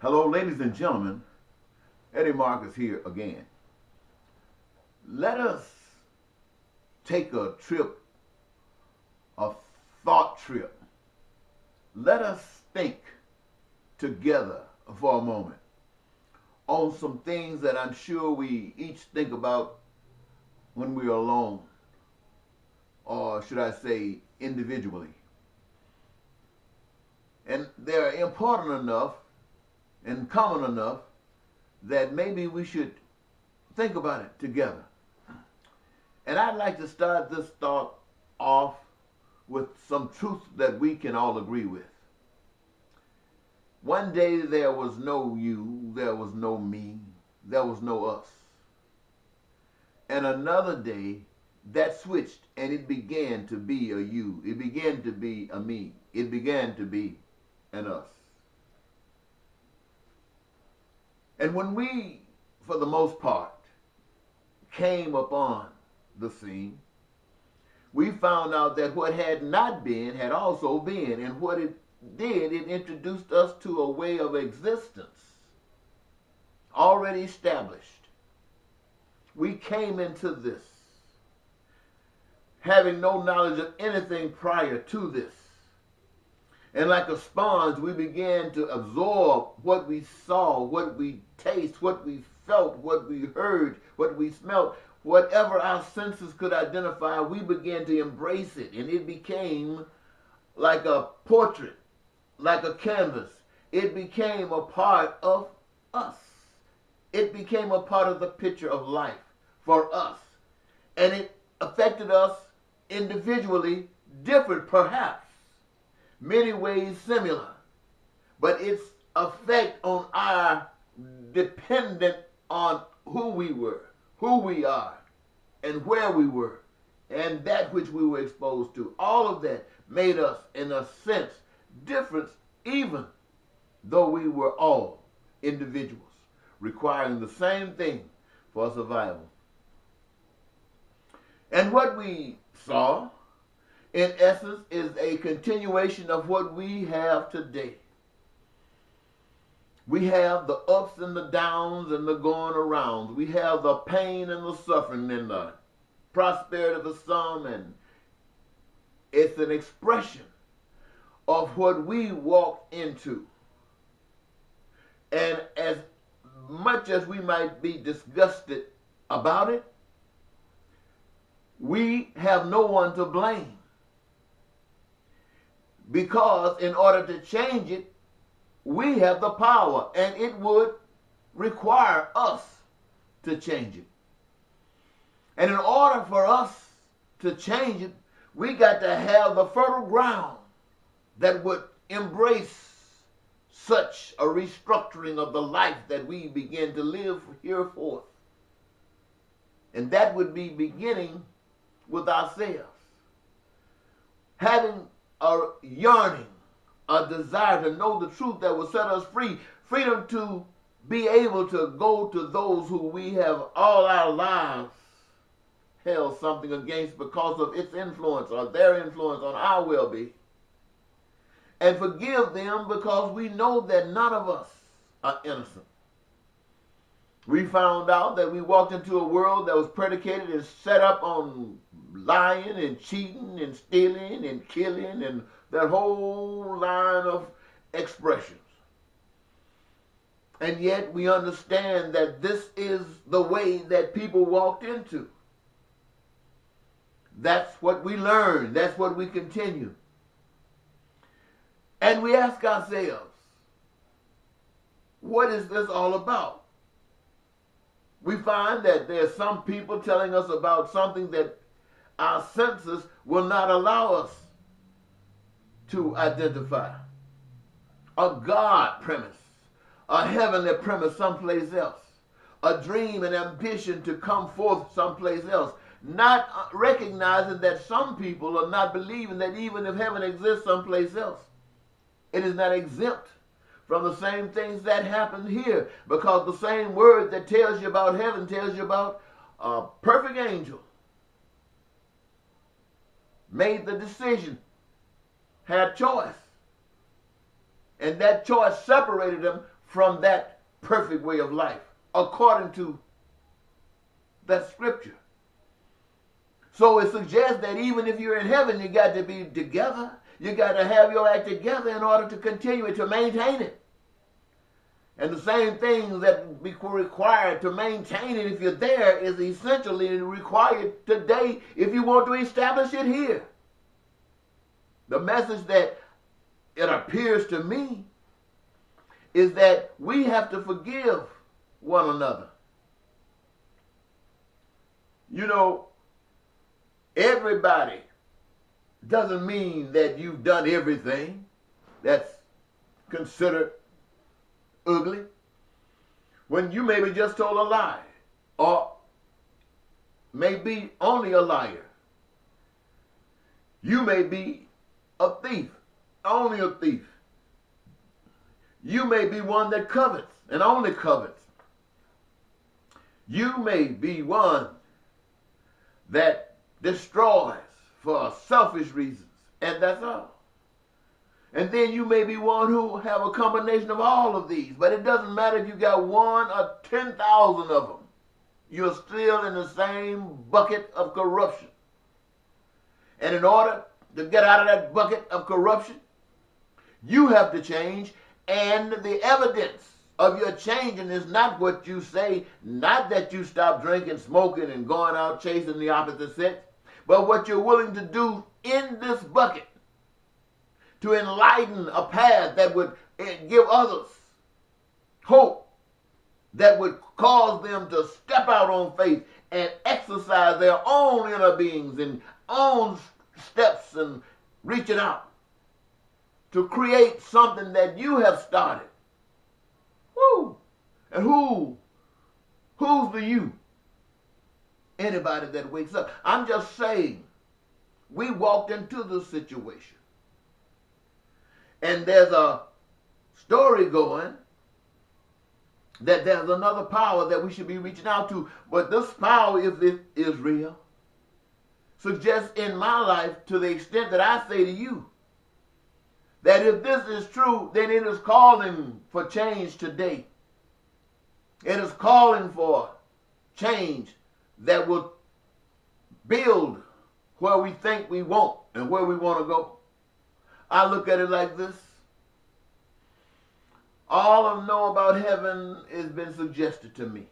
Hello, ladies and gentlemen. Eddie Marcus here again. Let us take a trip, a thought trip. Let us think together for a moment on some things that I'm sure we each think about when we're alone, or should I say, individually. And they're important enough and common enough that maybe we should think about it together. And I'd like to start this thought off with some truth that we can all agree with. One day there was no you, there was no me, there was no us. And another day that switched and it began to be a you, it began to be a me, it began to be an us. And when we, for the most part, came upon the scene, we found out that what had not been had also been. And what it did, it introduced us to a way of existence already established. We came into this having no knowledge of anything prior to this. And like a sponge, we began to absorb what we saw, what we taste, what we felt, what we heard, what we smelt. Whatever our senses could identify, we began to embrace it. And it became like a portrait, like a canvas. It became a part of us. It became a part of the picture of life for us. And it affected us individually, different perhaps. Many ways similar, but its effect on our dependent on who we were, who we are, and where we were, and that which we were exposed to. All of that made us, in a sense, different, even though we were all individuals, requiring the same thing for survival. And what we saw, in essence, is a continuation of what we have today. We have the ups and the downs and the going around. We have the pain and the suffering and the prosperity of the some, and it's an expression of what we walked into. And as much as we might be disgusted about it, we have no one to blame. Because in order to change it, we have the power, and it would require us to change it. And in order for us to change it, we got to have the fertile ground that would embrace such a restructuring of the life that we begin to live hereforth. And that would be beginning with ourselves. Having a yearning, a desire to know the truth that will set us free, freedom to be able to go to those who we have all our lives held something against because of its influence or their influence on our well-being, and forgive them because we know that none of us are innocent. We found out that we walked into a world that was predicated and set up on lying and cheating and stealing and killing and that whole line of expressions. And yet we understand that this is the way that people walked into. That's what we learn. That's what we continue. And we ask ourselves, what is this all about? We find that there's some people telling us about something that our senses will not allow us to identify. A God premise, a heavenly premise someplace else, a dream and ambition to come forth someplace else, not recognizing that some people are not believing that even if heaven exists someplace else, it is not exempt from the same things that happen here, because the same word that tells you about heaven tells you about a perfect angel made the decision, had choice, and that choice separated them from that perfect way of life according to that scripture. So it suggests that even if you're in heaven, you got to be together. You got to have your act together in order to continue it, to maintain it. And the same things that be required to maintain it if you're there is essentially required today if you want to establish it here. The message that it appears to me is that we have to forgive one another. You know, everybody doesn't mean that you've done everything that's considered ugly. When you maybe just told a lie, or maybe only a liar. You may be a thief, only a thief. You may be one that covets and only covets. You may be one that destroys for selfish reasons, and that's all. And then you may be one who have a combination of all of these, but it doesn't matter if you got 1 or 10,000 of them. You're still in the same bucket of corruption. And in order to get out of that bucket of corruption, you have to change, and the evidence of your changing is not what you say, not that you stop drinking, smoking, and going out chasing the opposite sex, but what you're willing to do in this bucket to enlighten a path that would give others hope, that would cause them to step out on faith and exercise their own inner beings and own steps and reaching out to create something that you have started. Woo! And who's the you? Anybody that wakes up. I'm just saying, we walked into this situation. And there's a story going that there's another power that we should be reaching out to. But this power, if it is real, suggests in my life, to the extent that I say to you, that if this is true, then it is calling for change today. It is calling for change that will build where we think we want and where we want to go. I look at it like this. All I know about heaven has been suggested to me.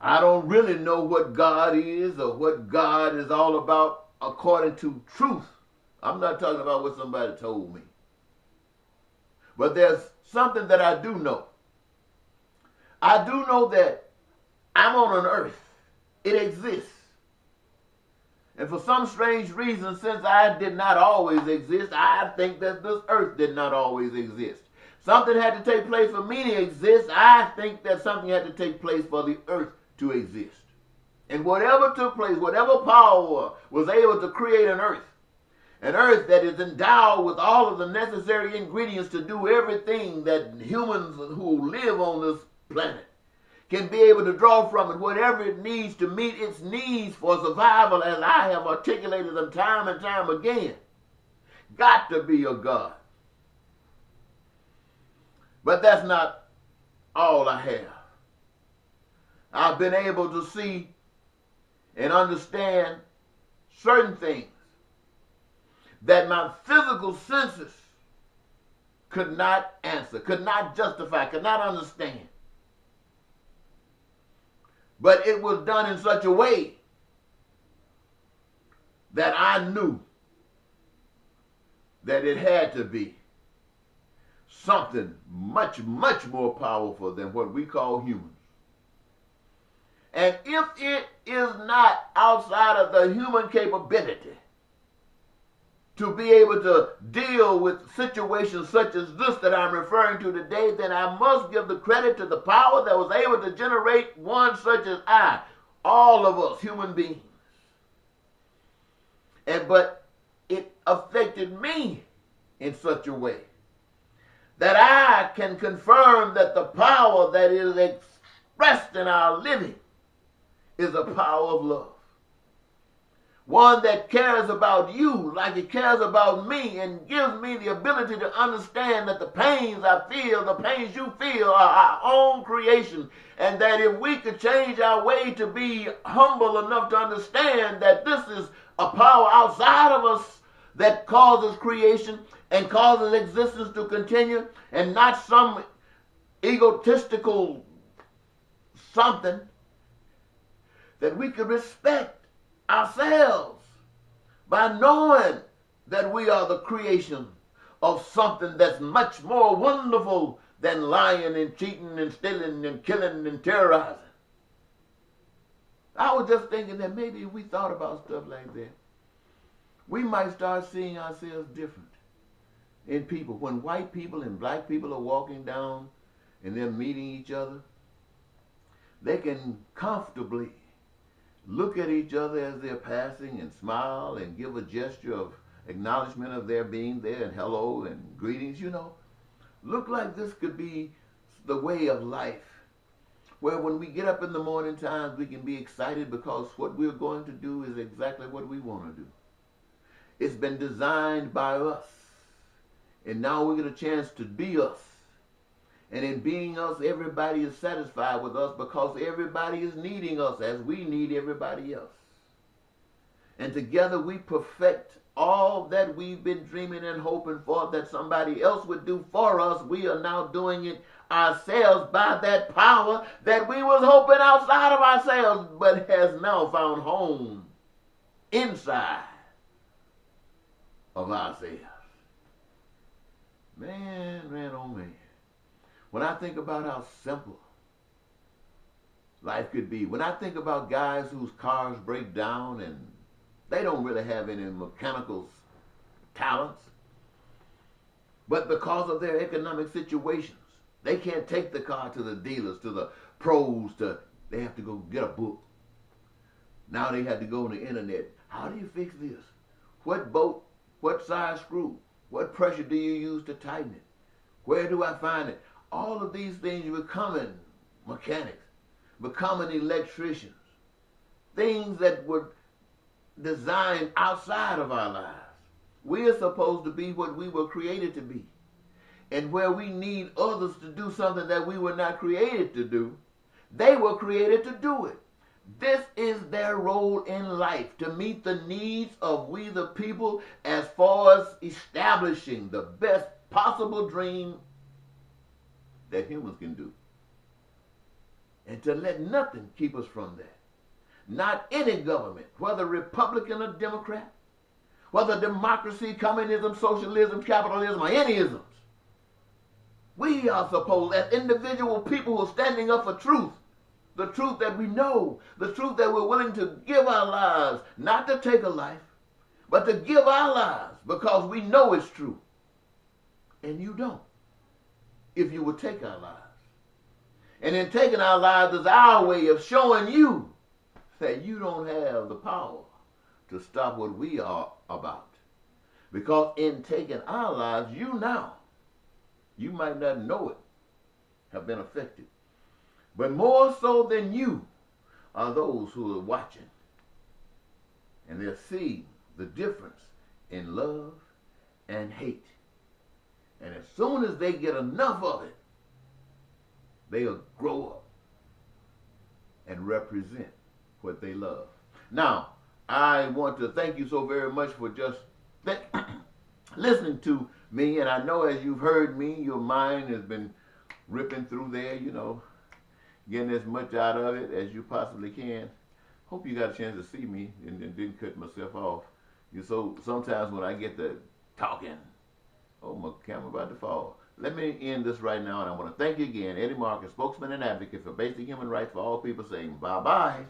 I don't really know what God is or what God is all about according to truth. I'm not talking about what somebody told me. But there's something that I do know. I do know that I'm on an earth. It exists. And for some strange reason, since I did not always exist, I think that this earth did not always exist. Something had to take place for me to exist. I think that something had to take place for the earth to exist. And whatever took place, whatever power was able to create an earth that is endowed with all of the necessary ingredients to do everything that humans who live on this planet can be able to draw from it, whatever it needs to meet its needs for survival, as I have articulated them time and time again. Got to be a God. But that's not all I have. I've been able to see and understand certain things that my physical senses could not answer, could not justify, could not understand. But it was done in such a way that I knew that it had to be something much, much more powerful than what we call humans. And if it is not outside of the human capability to be able to deal with situations such as this that I'm referring to today, then I must give the credit to the power that was able to generate one such as I, all of us human beings. But it affected me in such a way that I can confirm that the power that is expressed in our living is a power of love. One that cares about you like it cares about me and gives me the ability to understand that the pains I feel, the pains you feel are our own creation. And that if we could change our way to be humble enough to understand that this is a power outside of us that causes creation and causes existence to continue, and not some egotistical something, that we could respect ourselves by knowing that we are the creation of something that's much more wonderful than lying and cheating and stealing and killing and terrorizing. I was just thinking that maybe if we thought about stuff like that, we might start seeing ourselves different in people. When white people and black people are walking down and they're meeting each other, they can comfortably look at each other as they're passing and smile and give a gesture of acknowledgement of their being there and hello and greetings, you know. Look like this could be the way of life, where when we get up in the morning times we can be excited because what we're going to do is exactly what we want to do. It's been designed by us, and now we get a chance to be us. And in being us, everybody is satisfied with us because everybody is needing us as we need everybody else. And together we perfect all that we've been dreaming and hoping for that somebody else would do for us. We are now doing it ourselves by that power that we was hoping outside of ourselves, but has now found home inside of ourselves. Man, oh man. When I think about how simple life could be, when I think about guys whose cars break down and they don't really have any mechanical talents, but because of their economic situations, they can't take the car to the dealers, to the pros, they have to go get a book. Now they have to go on the internet. How do you fix this? What bolt? What size screw? What pressure do you use to tighten it? Where do I find it? All of these things becoming mechanics, becoming electricians, things that were designed outside of our lives. We are supposed to be what we were created to be. And where we need others to do something that we were not created to do, they were created to do it. This is their role in life, to meet the needs of we the people as far as establishing the best possible dream that humans can do. And to let nothing keep us from that. Not any government, whether Republican or Democrat, whether democracy, communism, socialism, capitalism, or any isms. We are supposed, as individual people who are standing up for truth, the truth that we know, the truth that we're willing to give our lives, not to take a life, but to give our lives because we know it's true. And you don't, if you would take our lives. And in taking our lives is our way of showing you that you don't have the power to stop what we are about. Because in taking our lives, you now, you might not know it, have been affected. But more so than you are those who are watching. And they're seeing the difference in love and hate. And as soon as they get enough of it, they'll grow up and represent what they love. Now, I want to thank you so very much for just listening to me. And I know as you've heard me, your mind has been ripping through there, you know, getting as much out of it as you possibly can. Hope you got a chance to see me and didn't cut myself off. So sometimes when I get to talking, oh, my camera about to fall. Let me end this right now, and I want to thank you again, Eddie Marcus, spokesman and advocate for basic human rights for all people, saying bye-bye.